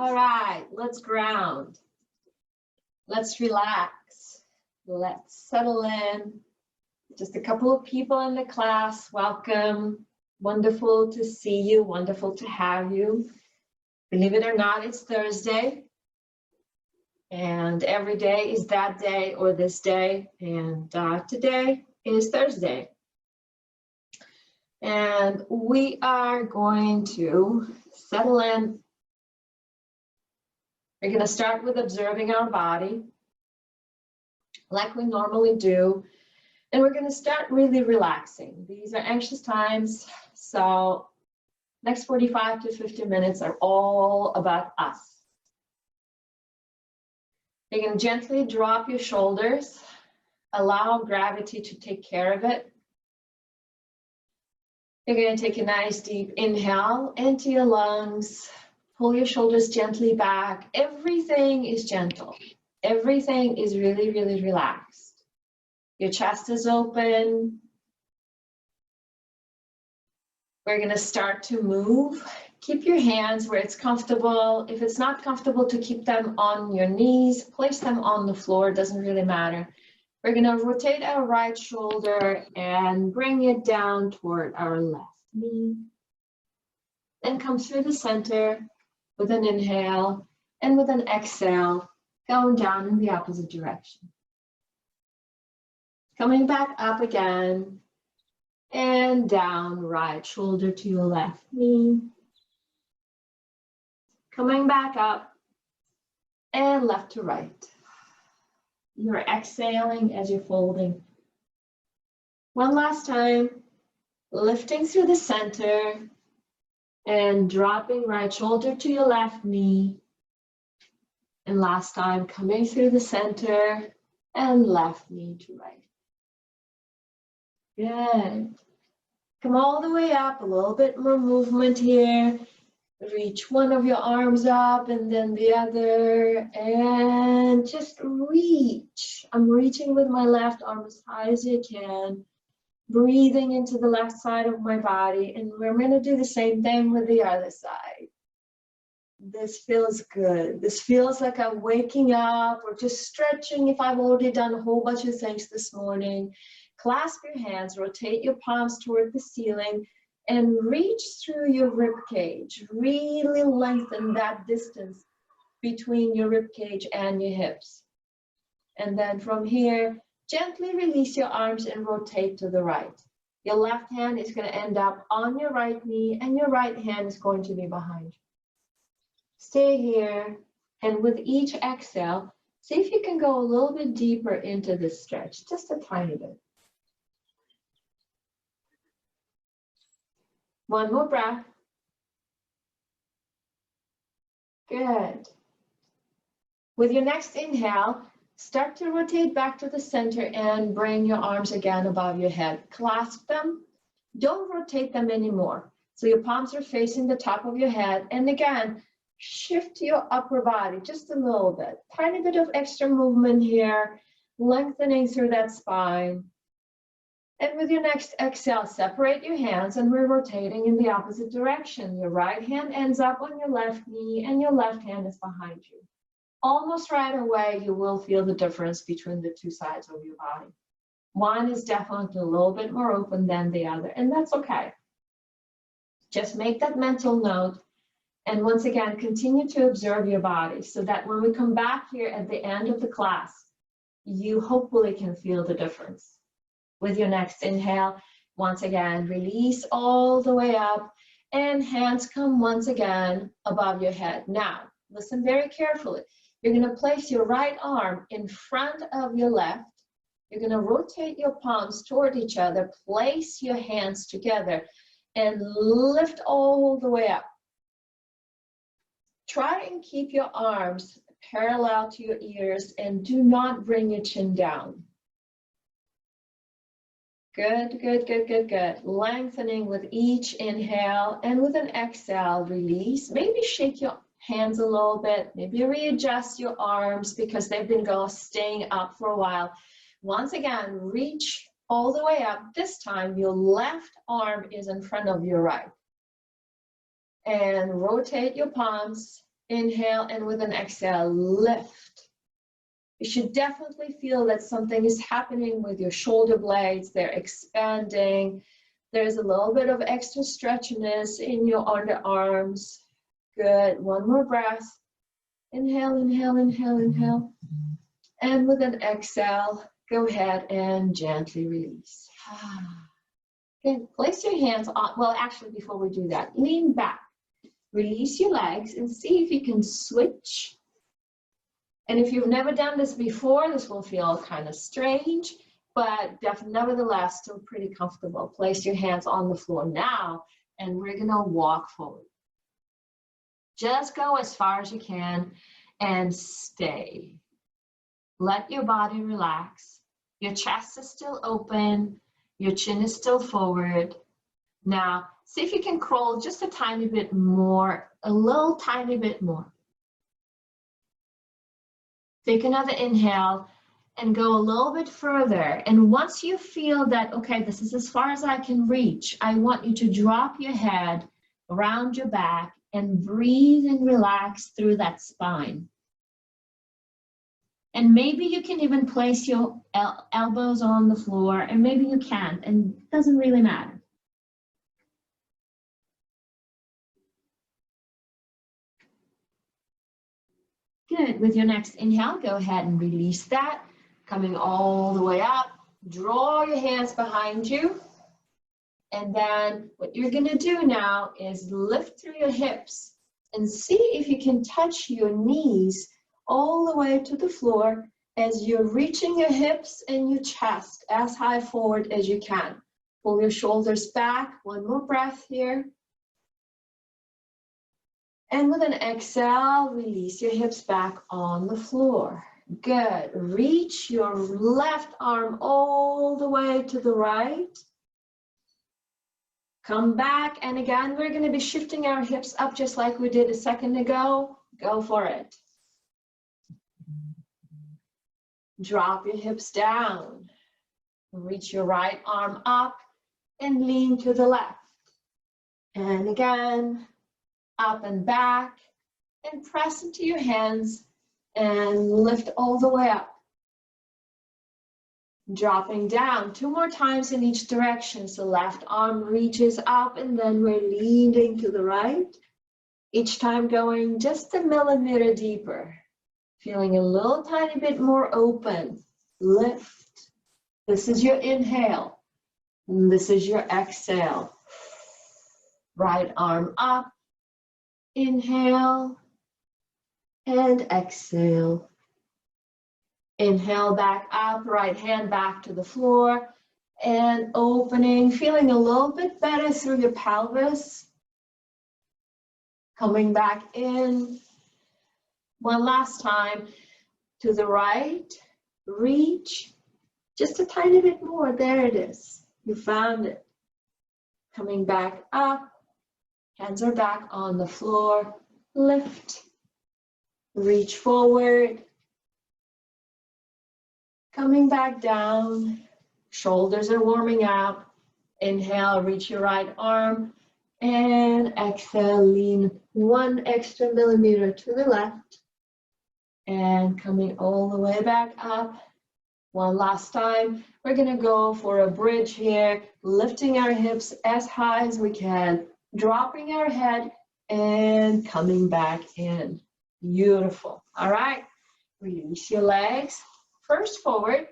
All right, let's ground. Let's relax. Let's settle in. Just a couple of people in the class. Welcome. Wonderful to see you. Wonderful to have you. Believe it or not, it's Thursday. And every day is that day or this day. And today is Thursday. And we are going to settle in. We're going to start with observing our body like we normally do. And we're going to start really relaxing. These are anxious times. So next 45 to 50 minutes are all about us. You're going to gently drop your shoulders. Allow gravity to take care of it. You're going to take a nice deep inhale into your lungs. Pull your shoulders gently back. Everything is gentle. Everything is really, really relaxed. Your chest is open. We're going to start to move. Keep your hands where it's comfortable. If it's not comfortable to keep them on your knees, place them on the floor. It doesn't really matter. We're going to rotate our right shoulder and bring it down toward our left knee. Then come through the center with an inhale and with an exhale, going down in the opposite direction. Coming back up again and down, right shoulder to your left knee. Coming back up and left to right. You're exhaling as you're folding. One last time, lifting through the center and dropping right shoulder to your left knee. And last time, coming through the center and left knee to right. Good. Come all the way up, a little bit more movement here. Reach one of your arms up and then the other, and just reach. I'm reaching with my left arm as high as you can, breathing into the left side of my body, and we're going to do the same thing with the other side. This feels good. This feels like I'm waking up or just stretching if I've already done a whole bunch of things this morning. Clasp your hands, rotate your palms toward the ceiling, and reach through your rib cage. Really lengthen that distance between your rib cage and your hips. And then from here, gently release your arms and rotate to the right. Your left hand is going to end up on your right knee, and your right hand is going to be behind you. Stay here, and with each exhale, see if you can go a little bit deeper into this stretch, just a tiny bit. One more breath. Good. With your next inhale, start to rotate back to the center and bring your arms again above your head. Clasp them. Don't rotate them anymore. So your palms are facing the top of your head. And again, shift your upper body just a little bit. Tiny bit of extra movement here, lengthening through that spine. And with your next exhale, separate your hands and we're rotating in the opposite direction. Your right hand ends up on your left knee and your left hand is behind you. Almost right away, you will feel the difference between the two sides of your body. One is definitely a little bit more open than the other, and that's okay. Just make that mental note. And once again, continue to observe your body so that when we come back here at the end of the class, you hopefully can feel the difference. With your next inhale, once again, release all the way up and hands come once again above your head. Now, listen very carefully. You're going to place your right arm in front of your left. You're going to rotate your palms toward each other, place your hands together, and lift all the way up. Try and keep your arms parallel to your ears and do not bring your chin down. Good, good, good, good, good. Lengthening with each inhale, and with an exhale, release. Maybe shake your hands a little bit. Maybe readjust your arms because they've been staying up for a while. Once again, reach all the way up. This time, your left arm is in front of your right. And rotate your palms Inhale, and with an exhale, lift. You should definitely feel that something is happening with your shoulder blades. They're expanding. There's a little bit of extra stretchiness in your underarms. Good. One more breath. Inhale, inhale, inhale, inhale. And with an exhale, go ahead and gently release. Okay, place your hands on, well, actually, before we do that, lean back. Release your legs and see if you can switch. And if you've never done this before, this will feel kind of strange, but nevertheless, still pretty comfortable. Place your hands on the floor now, and we're gonna walk forward. Just go as far as you can and stay. Let your body relax. Your chest is still open. Your chin is still forward. Now, see if you can crawl just a tiny bit more, a little tiny bit more. Take another inhale and go a little bit further. And once you feel that, okay, this is as far as I can reach, I want you to drop your head around your back and breathe and relax through that spine. And maybe you can even place your elbows on the floor, and maybe you can't, and it doesn't really matter. Good. With your next inhale, go ahead and release that. Coming all the way up. Draw your hands behind you. And then what you're going to do now is lift through your hips and see if you can touch your knees all the way to the floor as you're reaching your hips and your chest as high forward as you can. Pull your shoulders back. One more breath here. And with an exhale, release your hips back on the floor. Good. Reach your left arm all the way to the right. Come back, and again, we're going to be shifting our hips up just like we did a second ago. Go for it. Drop your hips down. Reach your right arm up and lean to the left. And again, up and back, and press into your hands and lift all the way up. Dropping down 2 more times in each direction. So left arm reaches up, and then we're leaning to the right. Each time going just a millimeter deeper. Feeling a little tiny bit more open. Lift. This is your inhale. And this is your exhale. Right arm up. Inhale. And exhale. Inhale back up, right hand back to the floor, and opening, feeling a little bit better through your pelvis. Coming back in. One last time to the right, reach, just a tiny bit more, there it is, you found it. Coming back up, hands are back on the floor, lift, reach forward. Coming back down, shoulders are warming up. Inhale, reach your right arm, and exhale, lean 1 extra millimeter to the left. And coming all the way back up. One last time, we're gonna go for a bridge here, lifting our hips as high as we can, dropping our head, and coming back in. Beautiful, all right? Release your legs. First forward,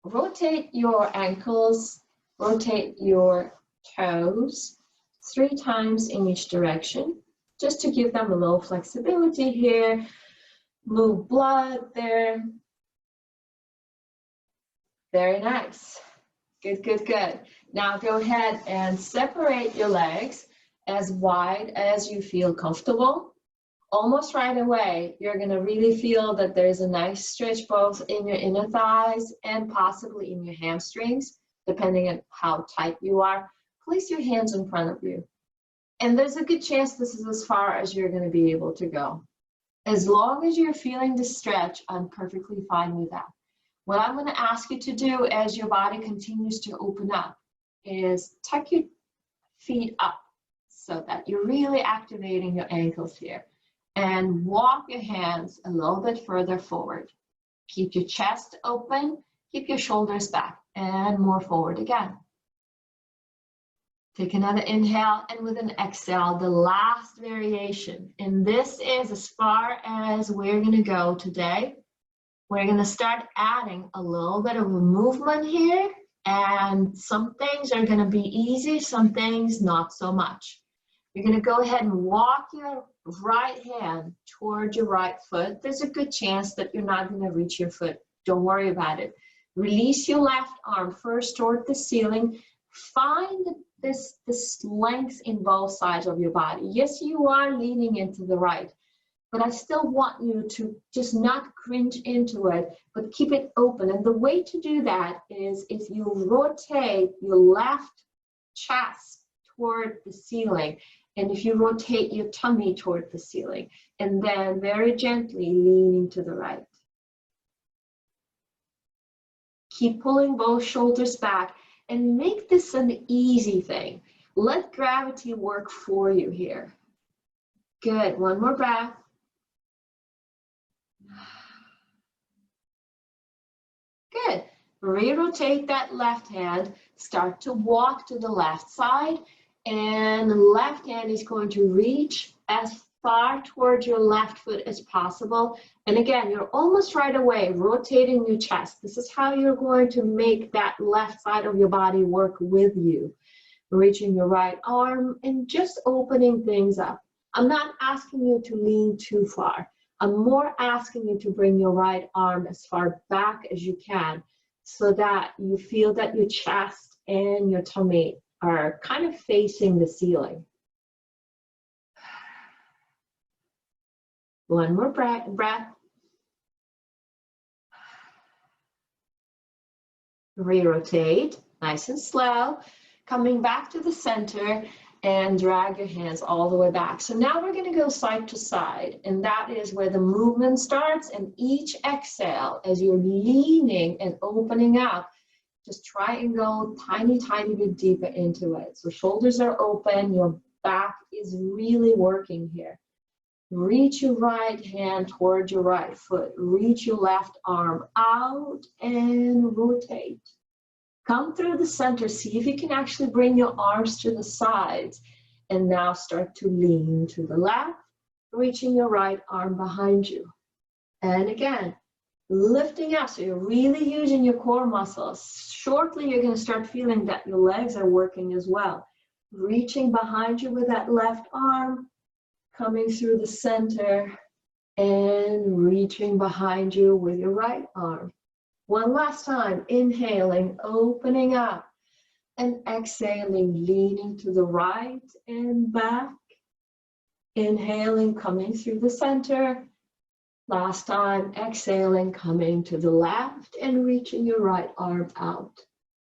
rotate your ankles, rotate your toes 3 times in each direction, just to give them a little flexibility here. Move blood there. Very nice. Good, good, good. Now go ahead and separate your legs as wide as you feel comfortable. Almost right away, you're going to really feel that there's a nice stretch both in your inner thighs and possibly in your hamstrings, depending on how tight you are. Place your hands in front of you. And there's a good chance this is as far as you're going to be able to go. As long as you're feeling the stretch, I'm perfectly fine with that. What I'm going to ask you to do as your body continues to open up is tuck your feet up so that you're really activating your ankles here. and walk your hands a little bit further forward. Keep your chest open, keep your shoulders back, and more forward again. Take another inhale, and with an exhale, the last variation. And this is as far as we're going to go today. We're going to start adding a little bit of a movement here, and some things are going to be easy, some things not so much. You're going to go ahead and walk your right hand toward your right foot. There's a good chance that you're not going to reach your foot. Don't worry about it. Release your left arm first toward the ceiling. Find this length in both sides of your body. Yes, you are leaning into the right, but I still want you to just not cringe into it, but keep it open. And the way to do that is if you rotate your left chest toward the ceiling, and if you rotate your tummy toward the ceiling, and then very gently leaning to the right. Keep pulling both shoulders back and make this an easy thing. Let gravity work for you here. Good, one more breath. Good. Re-rotate that left hand. Start to walk to the left side, and the left hand is going to reach as far towards your left foot as possible. And again, you're almost right away rotating your chest. This is how you're going to make that left side of your body work with you. Reaching your right arm and just opening things up. I'm not asking you to lean too far. I'm more asking you to bring your right arm as far back as you can so that you feel that your chest and your tummy are kind of facing the ceiling. One more breath. Re-rotate, nice and slow. Coming back to the center and drag your hands all the way back. So now we're going to go side to side, and that is where the movement starts. And each exhale, as you're leaning and opening up, just try and go tiny bit deeper into it. So shoulders are open, your back is really working here. Reach your right hand toward your right foot. Reach your left arm out and rotate. Come through the center. See if you can actually bring your arms to the sides. And now start to lean to the left, reaching your right arm behind you. And again, lifting up. So you're really using your core muscles. Shortly, you're going to start feeling that your legs are working as well. Reaching behind you with that left arm, coming through the center, and reaching behind you with your right arm. One last time, inhaling, opening up, and exhaling, leaning to the right and back. Inhaling, coming through the center. Last time, exhaling, coming to the left and reaching your right arm out.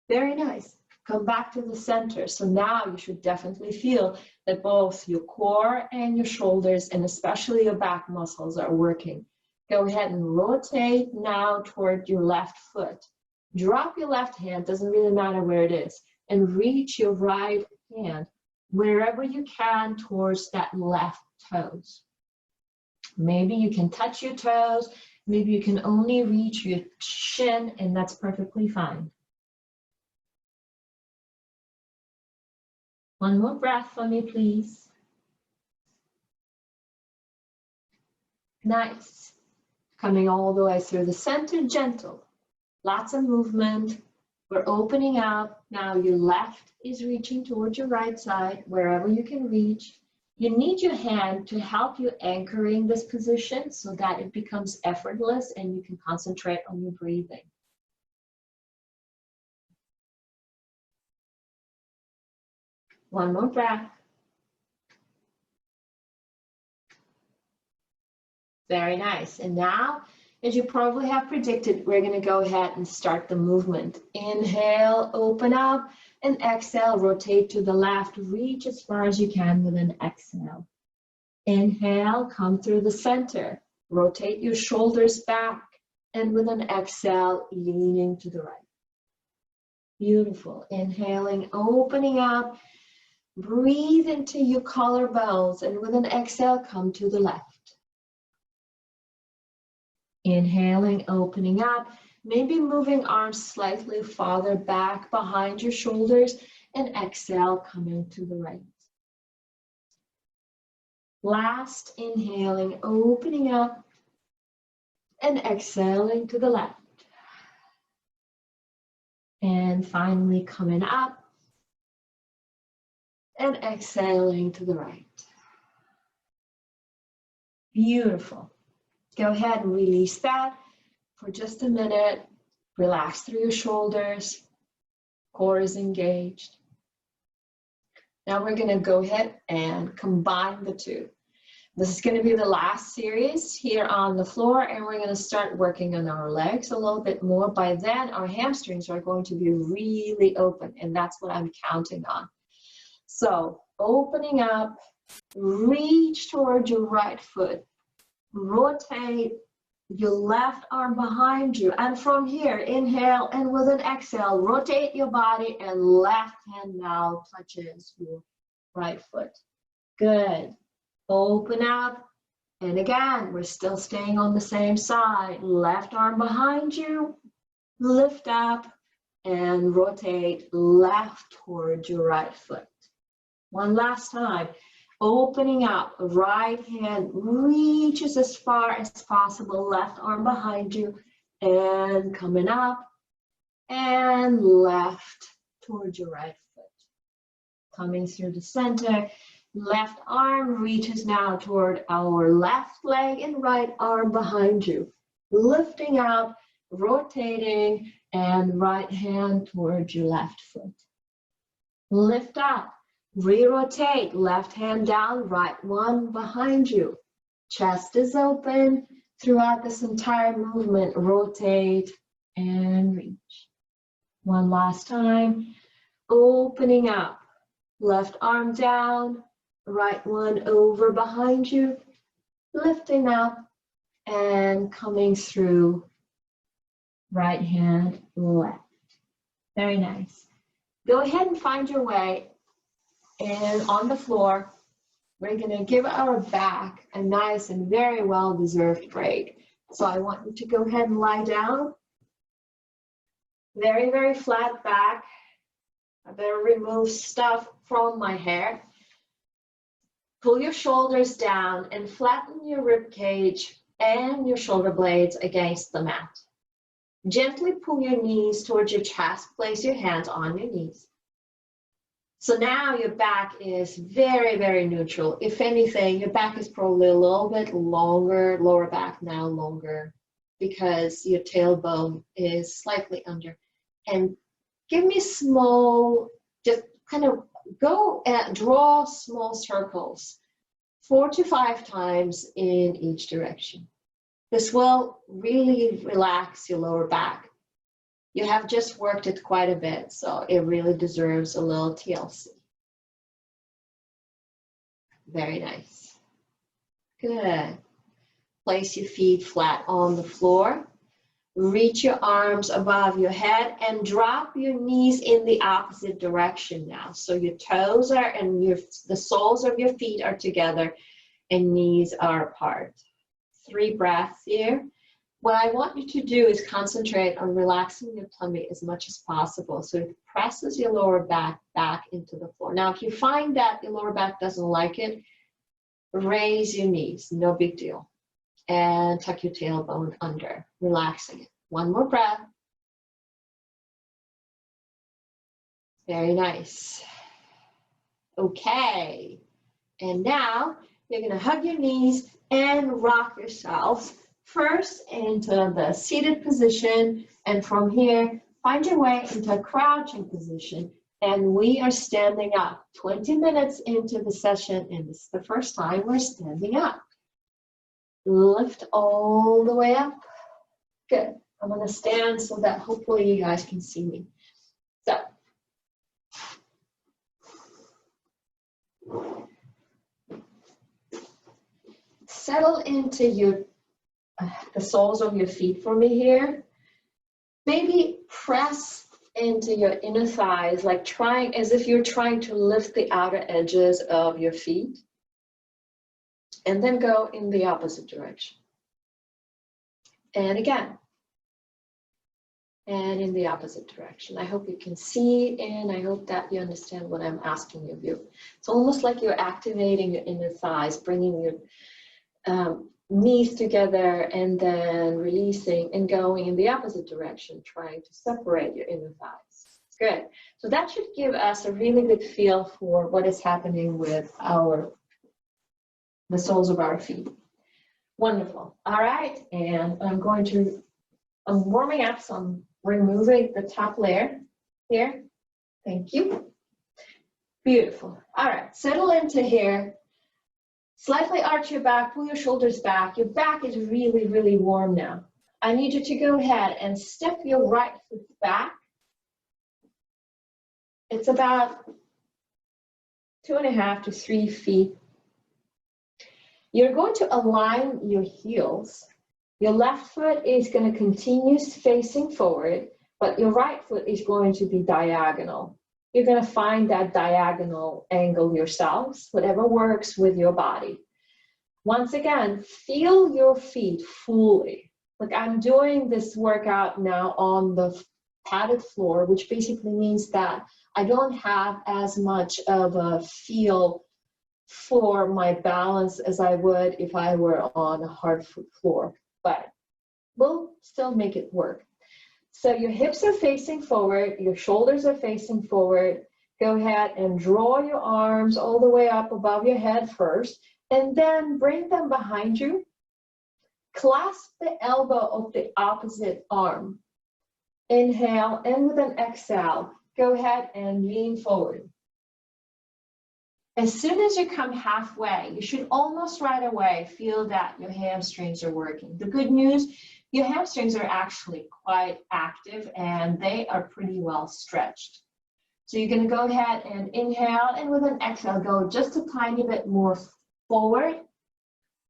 Very nice. Come back to the center. So now you should definitely feel that both your core and your shoulders, and especially your back muscles, are working. Go ahead and rotate now toward your left foot. Drop your left hand, doesn't really matter where it is, and reach your right hand wherever you can towards that left toes. Maybe you can touch your toes, maybe you can only reach your shin, and that's perfectly fine. One more breath for me, please. Nice. Coming all the way through the center, gentle. Lots of movement. We're opening up. Now your left is reaching towards your right side, wherever you can reach. You need your hand to help you anchoring this position so that it becomes effortless and you can concentrate on your breathing. One more breath. Very nice. And now, as you probably have predicted, we're going to go ahead and start the movement. Inhale, open up, and exhale, rotate to the left. Reach as far as you can with an exhale. Inhale, come through the center. Rotate your shoulders back, and with an exhale, leaning to the right. Beautiful. Inhaling, opening up. Breathe into your collarbones, and with an exhale, come to the left. Inhaling, opening up, maybe moving arms slightly farther back behind your shoulders, and exhale, coming to the right. Last, inhaling, opening up, and exhaling to the left. And finally coming up and exhaling to the right. Beautiful. Go ahead and release that for just a minute. Relax through your shoulders. Core is engaged. Now we're going to go ahead and combine the two. This is going to be the last series here on the floor, and we're going to start working on our legs a little bit more. By then, our hamstrings are going to be really open, and that's what I'm counting on. So, opening up, reach towards your right foot, rotate your left arm behind you, and from here, inhale, and with an exhale, rotate your body, and left hand now touches your right foot. Good. Open up, and again, we're still staying on the same side. Left arm behind you, lift up, and rotate left towards your right foot. One last time. Opening up, right hand reaches as far as possible, left arm behind you, and coming up, and left towards your right foot. Coming through the center. Left arm reaches now toward our left leg and right arm behind you. Lifting up, rotating, and right hand towards your left foot. Lift up, re-rotate, left hand down, right one behind you. Chest is open throughout this entire movement. Rotate and reach. One last time. Opening up, left arm down, right one over behind you, lifting up and coming through right hand, left. Very nice. Go ahead and find your way, and on the floor, we're going to give our back a nice and very well-deserved break. So I want you to go ahead and lie down. Very, very flat back. I better remove stuff from my hair. Pull your shoulders down and flatten your rib cage and your shoulder blades against the mat. Gently pull your knees towards your chest. Place your hands on your knees. So now your back is very, very neutral. If anything, your back is probably a little bit longer, lower back now longer, because your tailbone is slightly under. And give me small, just kind of go and draw small circles 4 to 5 times in each direction. This will really relax your lower back. You have just worked it quite a bit, so it really deserves a little TLC. Very nice. Good. Place your feet flat on the floor. Reach your arms above your head and drop your knees in the opposite direction now. So your toes are and the soles of your feet are together and knees are apart. 3 breaths here. What I want you to do is concentrate on relaxing your tummy as much as possible so it presses your lower back into the floor. Now, if you find that your lower back doesn't like it, raise your knees, no big deal. And tuck your tailbone under, relaxing it. One more breath. Very nice. Okay. And now you're going to hug your knees and rock yourselves first into the seated position. And from here, find your way into a crouching position. And we are standing up. 20 minutes into the session, and this is the first time we're standing up. Lift all the way up. Good. I'm going to stand so that hopefully you guys can see me. So, settle into the soles of your feet for me here. Maybe press into your inner thighs, like trying as if you're trying to lift the outer edges of your feet. And then go in the opposite direction. And again. And in the opposite direction. I hope you can see, and I hope that you understand what I'm asking of you. It's almost like you're activating your inner thighs, bringing your knees together and then releasing and going in the opposite direction, trying to separate your inner thighs. Good. So that should give us a really good feel for what is happening with the soles of our feet. Wonderful. All right. And I'm warming up, so I'm removing the top layer here. Thank you. Beautiful. All right. Settle into here. Slightly arch your back, pull your shoulders back. Your back is really, really warm now. I need you to go ahead and step your right foot back. It's about 2.5 to 3 feet. You're going to align your heels. Your left foot is going to continue facing forward, but your right foot is going to be diagonal. You're going to find that diagonal angle yourselves, whatever works with your body. Once again, feel your feet fully. Like I'm doing this workout now on the padded floor, which basically means that I don't have as much of a feel for my balance as I would if I were on a hardwood floor, but we'll still make it work. So your hips are facing forward, your shoulders are facing forward. Go ahead and draw your arms all the way up above your head first, and then bring them behind you. Clasp the elbow of the opposite arm. Inhale, and with an exhale, go ahead and lean forward. As soon as you come halfway, you should almost right away feel that your hamstrings are working. The good news, your hamstrings are actually quite active and they are pretty well stretched. So you're going to go ahead and inhale, and with an exhale, go just a tiny bit more forward.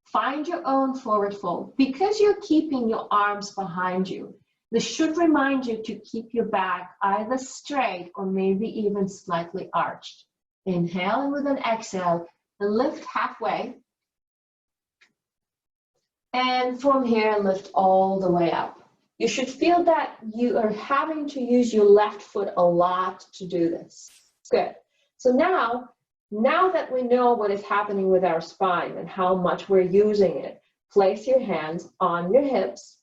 Find your own forward fold. Because you're keeping your arms behind you, this should remind you to keep your back either straight or maybe even slightly arched. Inhale, and with an exhale, lift halfway. And from here, lift all the way up. You should feel that you are having to use your left foot a lot to do this. Good. So now that we know what is happening with our spine and how much we're using it, place your hands on your hips.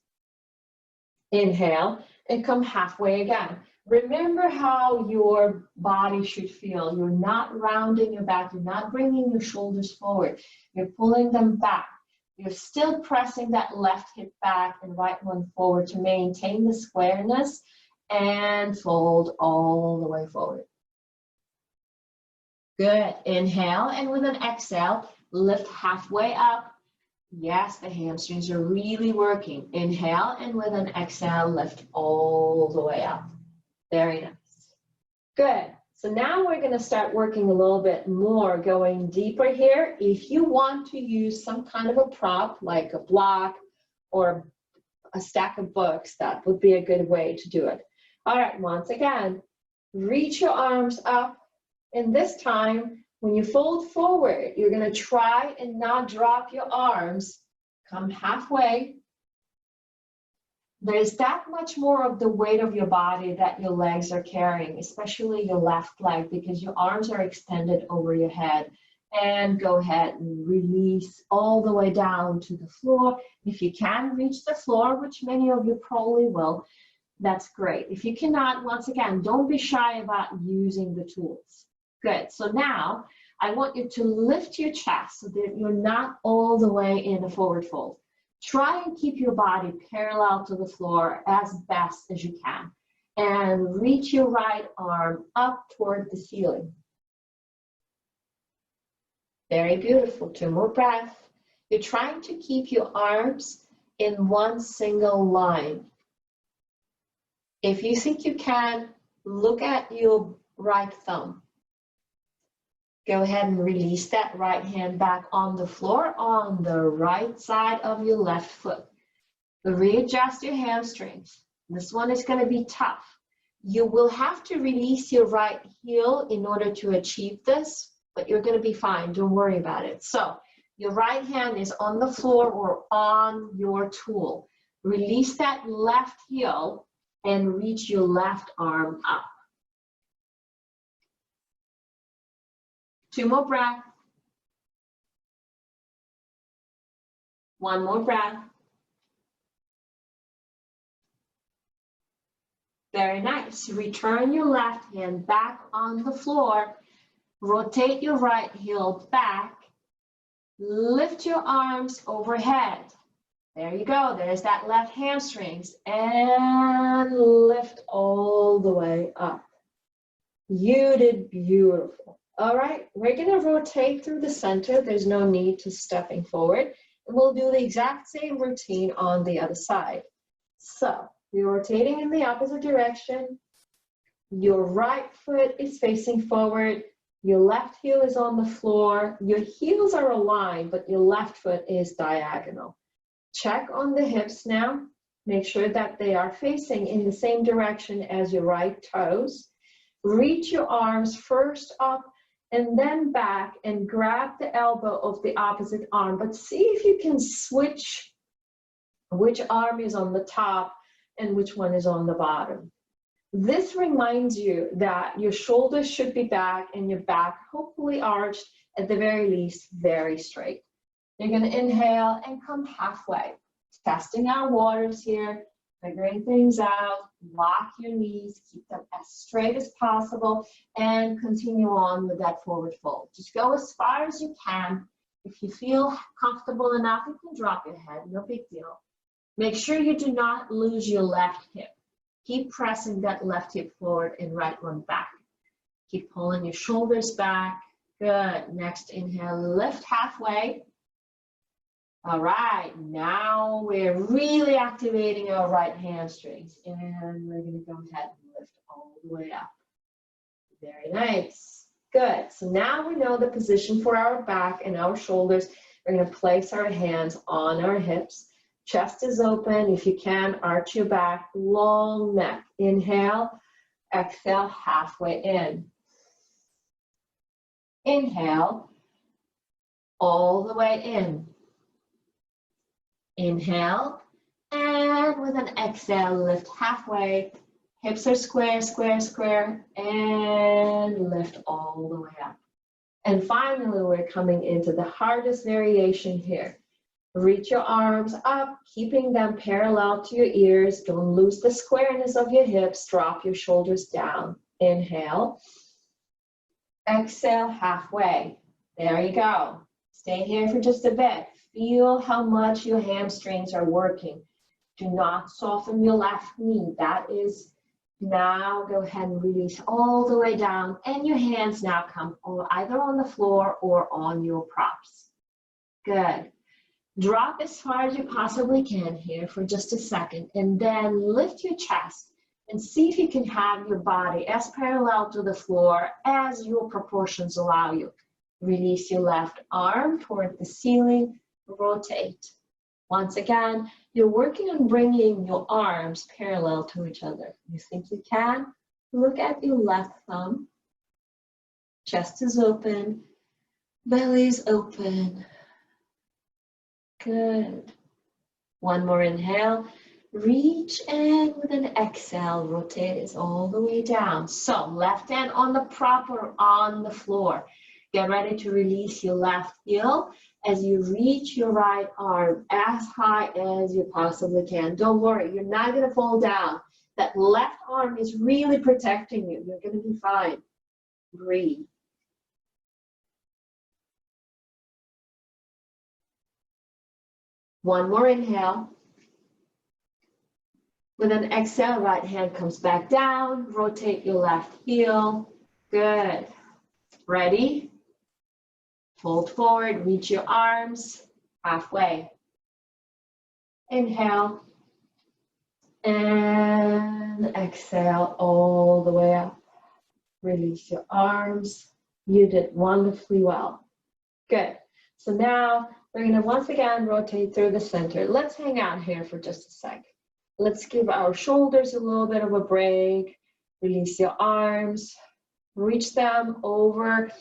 Inhale, and come halfway again. Remember how your body should feel. You're not rounding your back. You're not bringing your shoulders forward. You're pulling them back. You're still pressing that left hip back and right one forward to maintain the squareness, and fold all the way forward. Good. Inhale, and with an exhale, lift halfway up. Yes, the hamstrings are really working. Inhale, and with an exhale, lift all the way up. Very nice. Good. So now we're going to start working a little bit more, going deeper here. If you want to use some kind of a prop, like a block or a stack of books, that would be a good way to do it. All right, once again, reach your arms up. And this time, when you fold forward, you're going to try and not drop your arms. Come halfway. There's that much more of the weight of your body that your legs are carrying, especially your left leg, because your arms are extended over your head. And go ahead and release all the way down to the floor. If you can reach the floor, which many of you probably will, that's great. If you cannot, once again, don't be shy about using the tools. Good. So now I want you to lift your chest so that you're not all the way in a forward fold. Try and keep your body parallel to the floor as best as you can. And reach your right arm up toward the ceiling. Very beautiful. 2 more breaths. You're trying to keep your arms in one single line. If you think you can, look at your right thumb. Go ahead and release that right hand back on the floor on the right side of your left foot. Readjust your hamstrings. This one is going to be tough. You will have to release your right heel in order to achieve this, but you're going to be fine. Don't worry about it. So your right hand is on the floor or on your tool. Release that left heel and reach your left arm up. 2 more breaths. 1 more breath. Very nice. Return your left hand back on the floor. Rotate your right heel back. Lift your arms overhead. There you go. There's that left hamstrings. And lift all the way up. You did beautiful. All right, we're going to rotate through the center. There's no need to stepping forward. And we'll do the exact same routine on the other side. So you're rotating in the opposite direction. Your right foot is facing forward. Your left heel is on the floor. Your heels are aligned, but your left foot is diagonal. Check on the hips now. Make sure that they are facing in the same direction as your right toes. Reach your arms first up and then back and grab the elbow of the opposite arm. But see if you can switch which arm is on the top and which one is on the bottom. This reminds you that your shoulders should be back and your back hopefully arched, at the very least, very straight. You're going to inhale and come halfway. Testing our waters here, figuring things out. Lock your knees, keep them as straight as possible, and continue on with that forward fold. Just go as far as you can. If you feel comfortable enough, you can drop your head, no big deal. Make sure you do not lose your left hip. Keep pressing that left hip forward and right one back. Keep pulling your shoulders back. Good. Next inhale, lift halfway. All right, now we're really activating our right hamstrings, and we're going to go ahead and lift all the way up. Very nice. Good. So now we know the position for our back and our shoulders. We're going to place our hands on our hips. Chest is open. If you can, arch your back, long neck. Inhale, exhale, halfway in. Inhale, all the way in. Inhale, and with an exhale, lift halfway. Hips are square, square, square, and lift all the way up. And finally, we're coming into the hardest variation here. Reach your arms up, keeping them parallel to your ears. Don't lose the squareness of your hips. Drop your shoulders down. Inhale. Exhale, halfway. There you go. Stay here for just a bit. Feel how much your hamstrings are working. Do not soften your left knee. That is, now go ahead and release all the way down. And your hands now come either on the floor or on your props. Good. Drop as far as you possibly can here for just a second. And then lift your chest and see if you can have your body as parallel to the floor as your proportions allow you. Release your left arm toward the ceiling. Rotate. Once again, you're working on bringing your arms parallel to each other. You think you can? Look at your left thumb. Chest is open. Belly is open. Good. One more inhale. Reach, and with an exhale, rotate it all the way down. So left hand on the prop or on the floor. Get ready to release your left heel as you reach your right arm as high as you possibly can. Don't worry, you're not going to fall down. That left arm is really protecting you. You're going to be fine. Breathe. One more inhale. With an exhale, right hand comes back down. Rotate your left heel. Good. Ready? Fold forward, reach your arms halfway. Inhale. And exhale all the way up. Release your arms. You did wonderfully well. Good. So now we're going to once again rotate through the center. Let's hang out here for just a sec. Let's give our shoulders a little bit of a break. Release your arms. Reach them over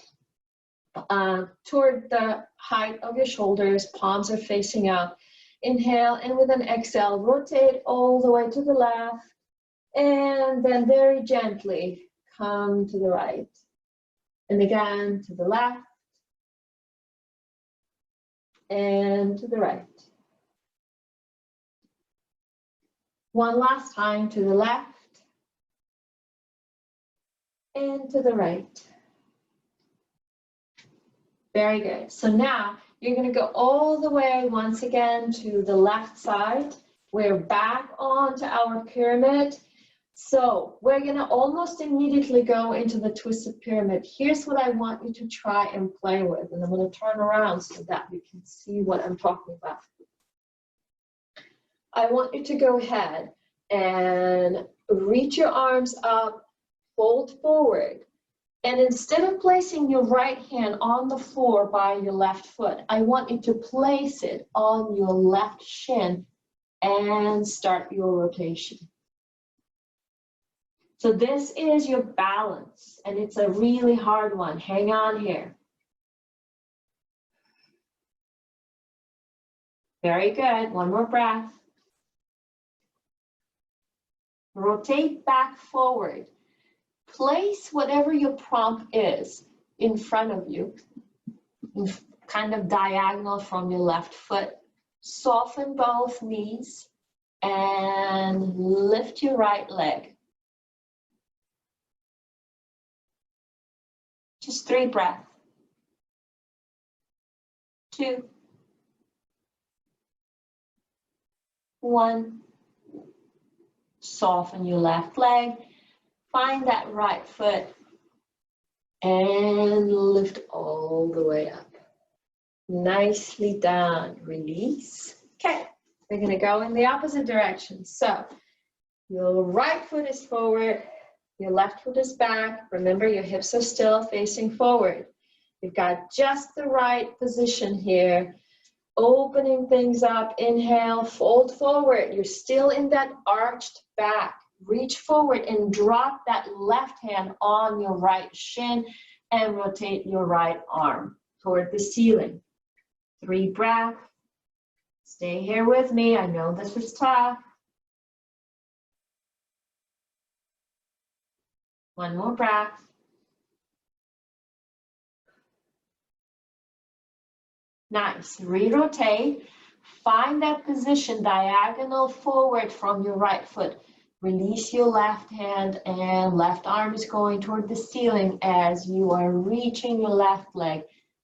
toward the height of your shoulders. Palms are facing out. Inhale, and with an exhale, rotate all the way to the left, and then very gently come to the right. And again, to the left, and to the right. One last time, to the left, and to the right. Very good. So now you're going to go all the way once again to the left side. We're back onto our pyramid. So we're going to almost immediately go into the twisted pyramid. Here's what I want you to try and play with. And I'm going to turn around so that you can see what I'm talking about. I want you to go ahead and reach your arms up, fold forward. And instead of placing your right hand on the floor by your left foot, I want you to place it on your left shin and start your rotation. So this is your balance, and it's a really hard one. Hang on here. Very good. One more breath. Rotate back forward. Place whatever your prompt is in front of you, kind of diagonal from your left foot. Soften both knees and lift your right leg. Just 3 breaths. 2, 1. Soften your left leg. Find that right foot and lift all the way up. Nicely done. Release. Okay, we're going to go in the opposite direction. So your right foot is forward, your left foot is back. Remember, your hips are still facing forward. You've got just the right position here. Opening things up. Inhale, fold forward. You're still in that arched back. Reach forward and drop that left hand on your right shin and rotate your right arm toward the ceiling. 3 breaths. Stay here with me. I know this is tough. 1 more breath. Nice. Re-rotate. Find that position diagonal forward from your right foot. Release your left hand and left arm is going toward the ceiling as you are reaching your left leg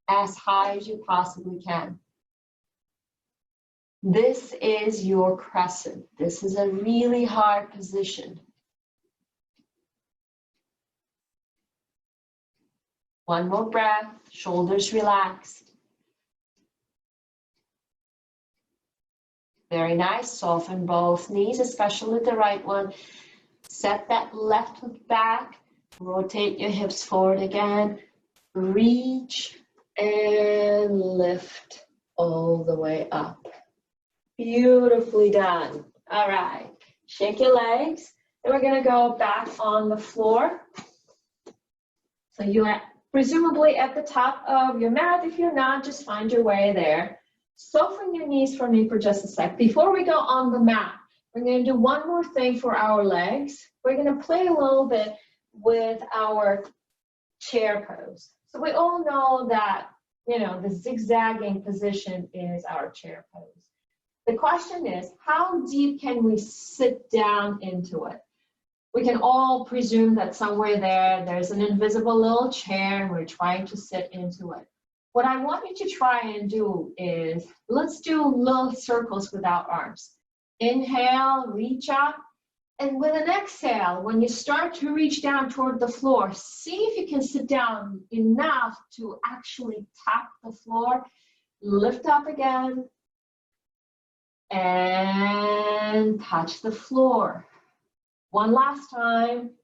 as high as you possibly can. This is your crescent. This is a really hard position. 1 more breath, shoulders relaxed. Very nice, soften both knees, especially the right one. Set that left foot back, rotate your hips forward again. Reach and lift all the way up. Beautifully done. All right, shake your legs. Then we're gonna go back on the floor. So you are presumably at the top of your mat. If you're not, just find your way there. Soften your knees for me for just a sec. Before we go on the mat, we're going to do one more thing for our legs. We're going to play a little bit with our chair pose. So we all know that, you know, the zigzagging position is our chair pose. The question is, how deep can we sit down into it? We can all presume that somewhere there's an invisible little chair and we're trying to sit into it. What I want you to try and do is, let's do little circles without arms. Inhale, reach up, and with an exhale, when you start to reach down toward the floor, see if you can sit down enough to actually tap the floor. Lift up again, and touch the floor. One last time.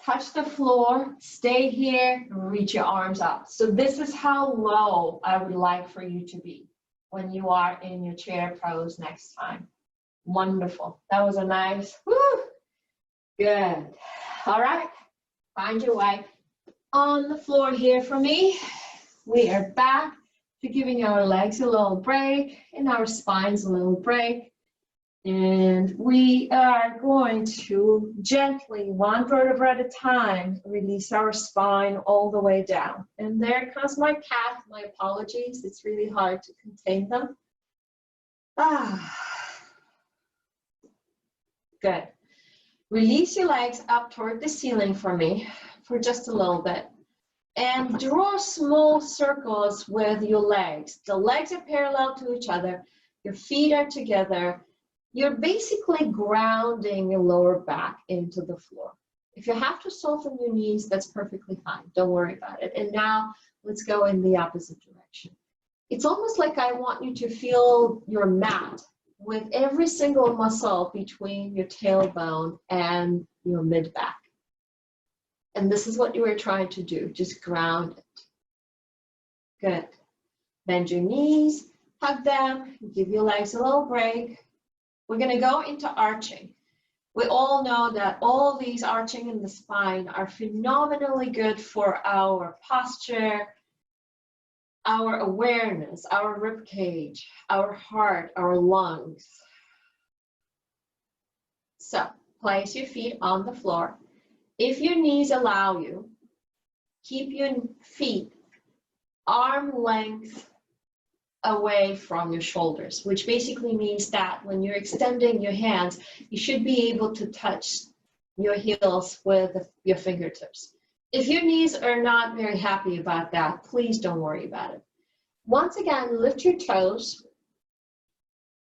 Touch the floor, stay here, reach your arms up. So this is how low I would like for you to be when you are in your chair pose next time. Wonderful. That was a nice, woo, good. All right, find your way on the floor here for me. We are back to giving our legs a little break and our spines a little break. And we are going to gently, one vertebra at a time, release our spine all the way down. And there comes my cat. My apologies. It's really hard to contain them. Good. Release your legs up toward the ceiling for me for just a little bit. And draw small circles with your legs. The legs are parallel to each other. Your feet are together. You're basically grounding your lower back into the floor. If you have to soften your knees, that's perfectly fine. Don't worry about it. And now let's go in the opposite direction. It's almost like I want you to feel your mat with every single muscle between your tailbone and your mid-back. And this is what you were trying to do, just ground it. Good. Bend your knees, hug them, give your legs a little break. We're going to go into arching. We all know that all these arching in the spine are phenomenally good for our posture, our awareness, our rib cage, our heart, our lungs. So place your feet on the floor. If your knees allow you, keep your feet arm length away from your shoulders, which basically means that when you're extending your hands, you should be able to touch your heels with your fingertips. If your knees are not very happy about that, please don't worry about it. Once again, lift your toes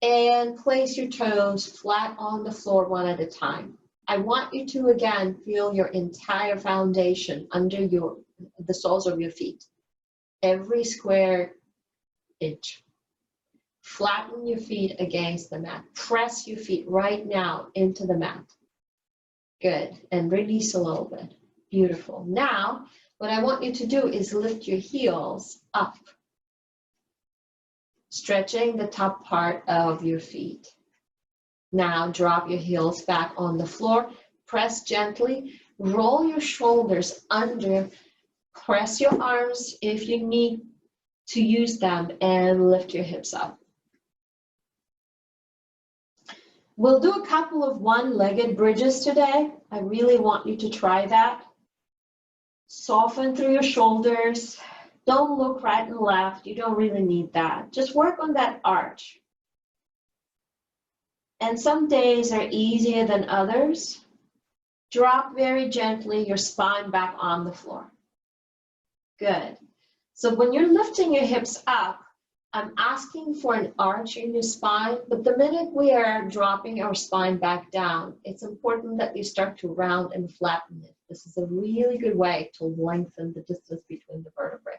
and place your toes flat on the floor one at a time. I want you to, again, feel your entire foundation under the soles of your feet. Every square inch. Flatten your feet against the mat. Press your feet right now into the mat. Good. And release a little bit. Beautiful. Now, what I want you to do is lift your heels up, stretching the top part of your feet. Now, drop your heels back on the floor. Press gently. Roll your shoulders under. Press your arms if you need to use them, and lift your hips up. We'll do a couple of one-legged bridges today. I really want you to try that. Soften through your shoulders. Don't look right and left. You don't really need that. Just work on that arch. And some days are easier than others. Drop very gently your spine back on the floor. Good. So when you're lifting your hips up, I'm asking for an arch in your spine, but the minute we are dropping our spine back down, it's important that you start to round and flatten it. This is a really good way to lengthen the distance between the vertebrae.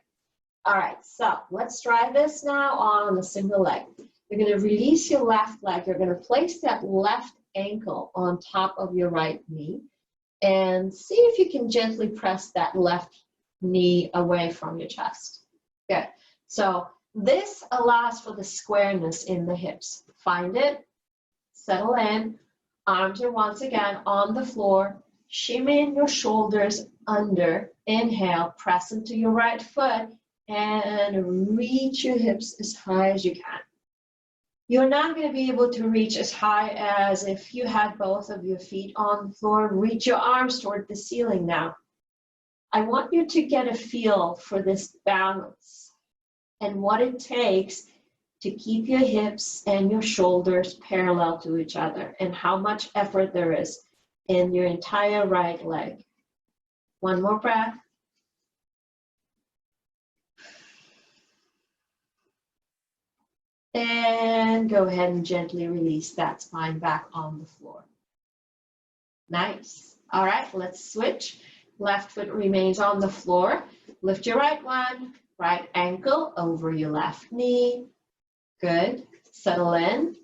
All right, so let's try this now on a single leg. You're going to release your left leg. You're going to place that left ankle on top of your right knee and see if you can gently press that left knee away from your chest. Good. So this allows for the squareness in the hips. Find it, settle in, arms are once again on the floor, shimmy in your shoulders under, inhale, press into your right foot, and reach your hips as high as you can. You're not going to be able to reach as high as if you had both of your feet on the floor. Reach your arms toward the ceiling now. I want you to get a feel for this balance and what it takes to keep your hips and your shoulders parallel to each other and how much effort there is in your entire right leg. One more breath. And go ahead and gently release that spine back on the floor. Nice. All right, let's switch. Left foot remains on the floor. Lift your right one, right ankle over your left knee. Good. Settle in.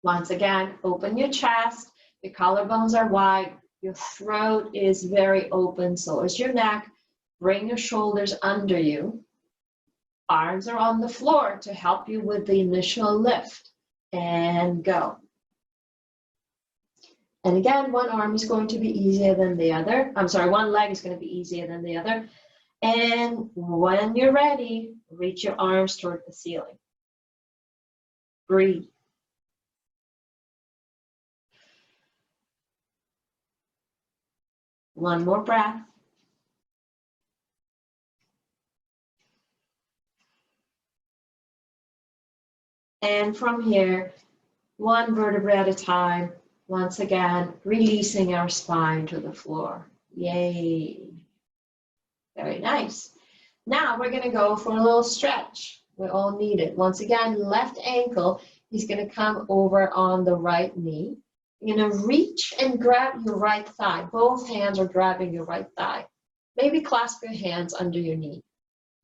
Once again, open your chest. Your collarbones are wide. Your throat is very open, so is your neck. Bring your shoulders under you. Arms are on the floor to help you with the initial lift. And go. And again, one arm is going to be easier than the other. I'm sorry, one leg is going to be easier than the other. And when you're ready, Reach your arms toward the ceiling. Breathe. One more breath. And from here, one vertebra at a time, once again, releasing our spine to the floor. Yay. Very nice. Now we're going to go for a little stretch. We all need it. Once again, left ankle is going to come over on the right knee. You're going to reach and grab your right thigh. Both hands are grabbing your right thigh. Maybe clasp your hands under your knee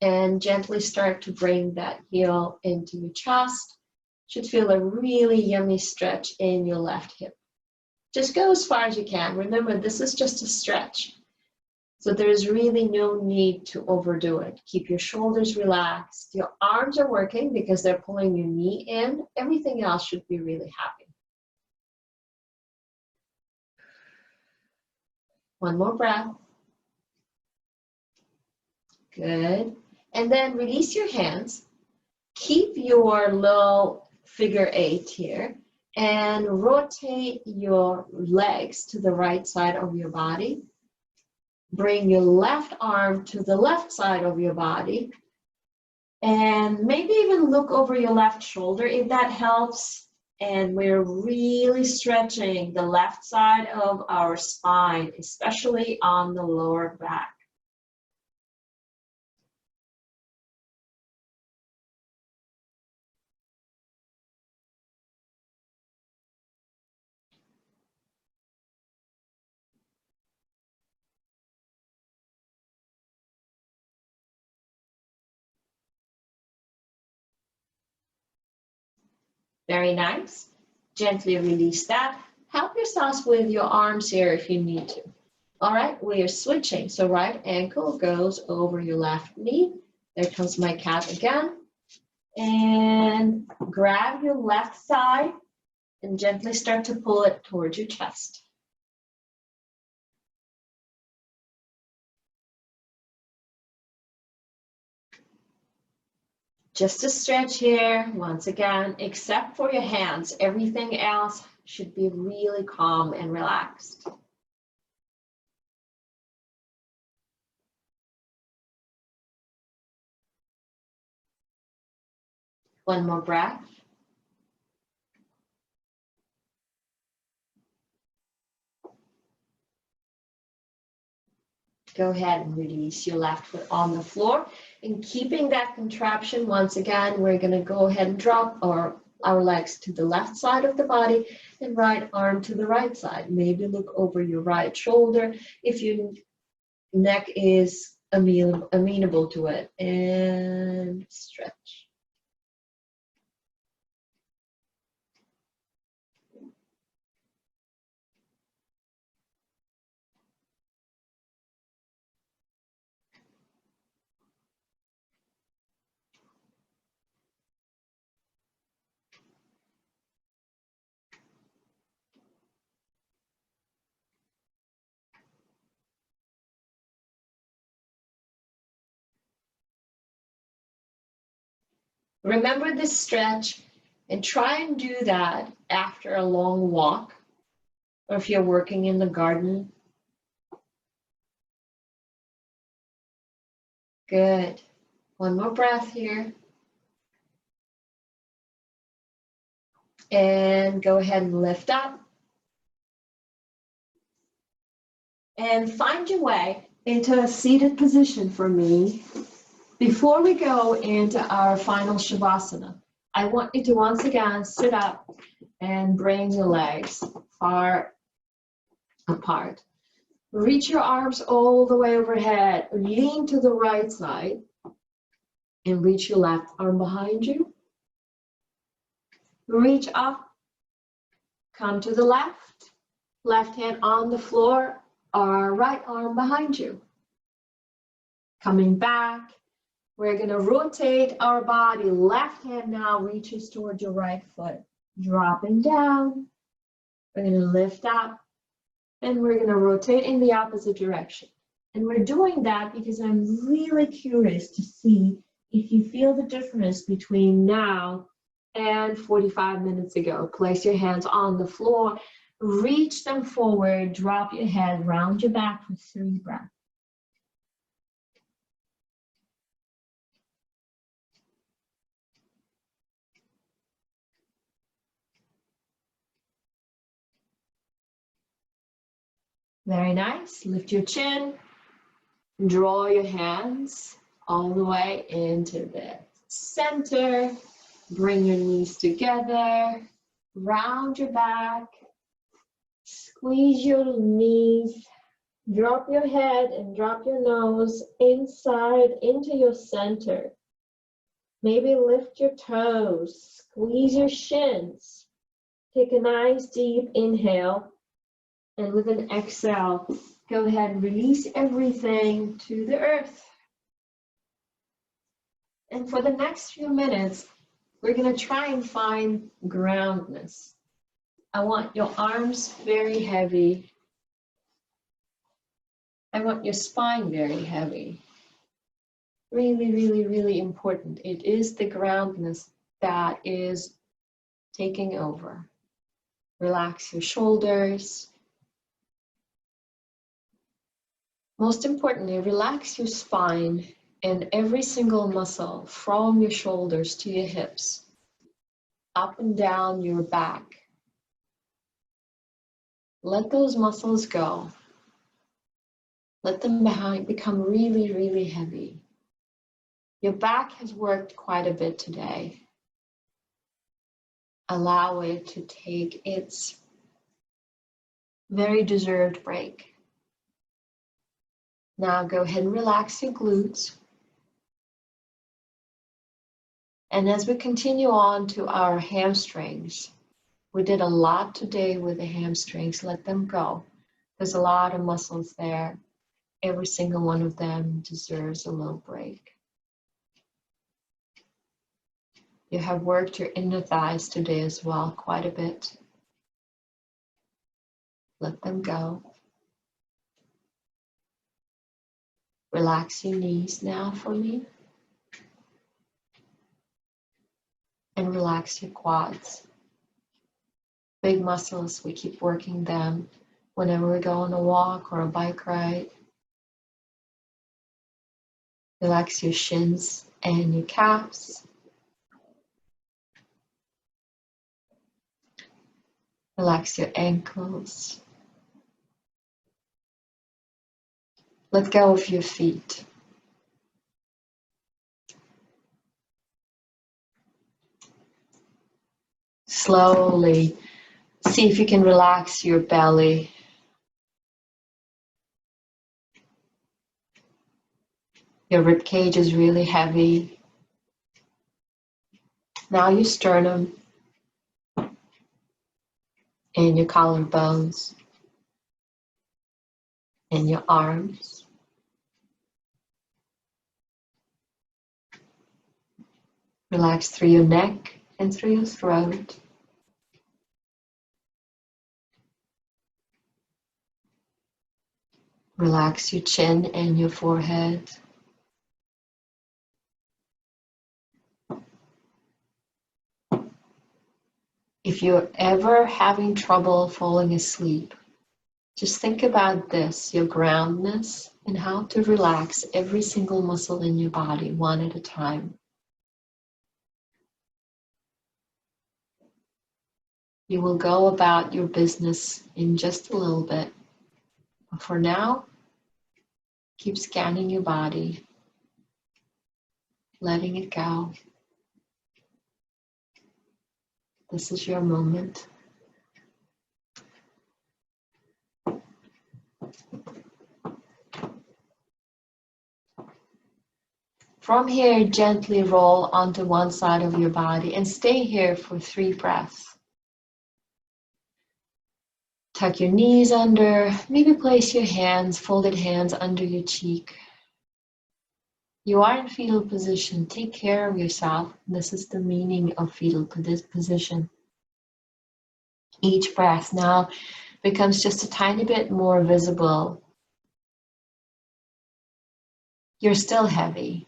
and gently start to bring that heel into your chest. Should feel a really yummy stretch in your left hip. Just go as far as you can. Remember, this is just a stretch. So there's really no need to overdo it. Keep your shoulders relaxed. Your arms are working because they're pulling your knee in. Everything else should be really happy. One more breath. Good. And then release your hands. Keep your little figure 8 here and rotate your legs to the right side of your body. Bring your left arm to the left side of your body and maybe even look over your left shoulder if that helps. And we're really stretching the left side of our spine, especially on the lower back. Very nice. Gently release that. Help yourselves with your arms here if you need to. All right, we are switching. So right ankle goes over your left knee. There comes my cat again. And grab your left thigh and gently start to pull it towards your chest. Just a stretch here, once again, except for your hands. Everything else should be really calm and relaxed. One more breath. Go ahead and release your left foot on the floor. And keeping that contraption, once again, we're going to go ahead and drop our legs to the left side of the body and right arm to the right side. Maybe look over your right shoulder if your neck is amenable to it. And stretch. Remember this stretch and try and do that after a long walk or if you're working in the garden. Good. One more breath here. And go ahead and lift up. And find your way into a seated position for me. Before we go into our final Shavasana, I want you to once again sit up and bring your legs far apart. Reach your arms all the way overhead. Lean to the right side and reach your left arm behind you. Reach up, come to the left hand on the floor, or right arm behind you. Coming back. We're going to rotate our body. Left hand now reaches towards your right foot. Dropping down. We're going to lift up. And we're going to rotate in the opposite direction. And we're doing that because I'm really curious to see if you feel the difference between now and 45 minutes ago, place your hands on the floor, reach them forward, drop your head, round your back for 3 breaths. Very nice. Lift your chin, draw your hands all the way into the center. Bring your knees together, round your back, squeeze your knees, drop your head and drop your nose inside into your center. Maybe lift your toes, squeeze your shins. Take a nice deep inhale, and with an exhale, go ahead and release everything to the earth. And for the next few minutes, we're going to try and find groundness. I want your arms very heavy. I want your spine very heavy. Really, really, really important. It is the groundness that is taking over. Relax your shoulders. Most importantly, relax your spine and every single muscle from your shoulders to your hips, up and down your back. Let those muscles go. Let them become really, really heavy. Your back has worked quite a bit today. Allow it to take its very deserved break. Now go ahead and relax your glutes. And as we continue on to our hamstrings, we did a lot today with the hamstrings. Let them go. There's a lot of muscles there. Every single one of them deserves a little break. You have worked your inner thighs today as well, quite a bit. Let them go. Relax your knees now for me. And relax your quads. Big muscles, we keep working them whenever we go on a walk or a bike ride. Relax your shins and your calves. Relax your ankles. Let go of your feet. Slowly, see if you can relax your belly. Your rib cage is really heavy. Now your sternum and your collarbones and your arms. Relax through your neck and through your throat. Relax your chin and your forehead. If you're ever having trouble falling asleep, just think about this, your groundness, and how to relax every single muscle in your body one at a time. You will go about your business in just a little bit. But for now, keep scanning your body, letting it go. This is your moment. From here, gently roll onto one side of your body and stay here for 3 breaths. Tuck your knees under, maybe place your hands, folded hands under your cheek. You are in fetal position. Take care of yourself. This is the meaning of fetal position. Each breath now becomes just a tiny bit more visible. You're still heavy.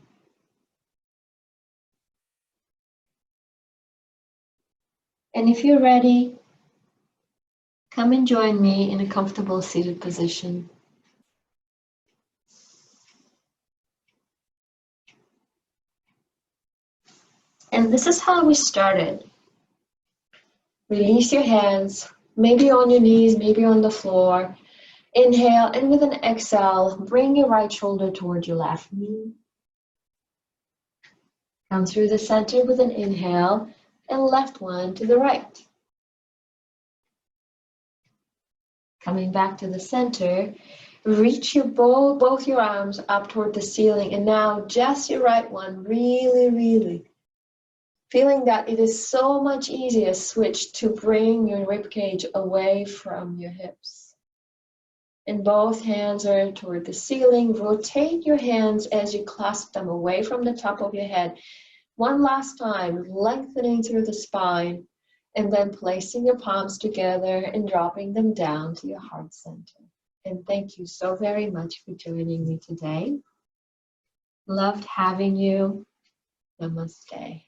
And if you're ready, come and join me in a comfortable seated position. And this is how we started. Release your hands, maybe on your knees, maybe on the floor. Inhale, and with an exhale, bring your right shoulder toward your left knee. Come through the center with an inhale, and left one to the right. Coming back to the center, reach both your arms up toward the ceiling, and now just your right one, really. Feeling that it is so much easier switch to bring your ribcage away from your hips. And both hands are toward the ceiling. Rotate your hands as you clasp them away from the top of your head. One last time, lengthening through the spine, and then placing your palms together and dropping them down to your heart center. And thank you so very much for joining me today. Loved having you. Namaste.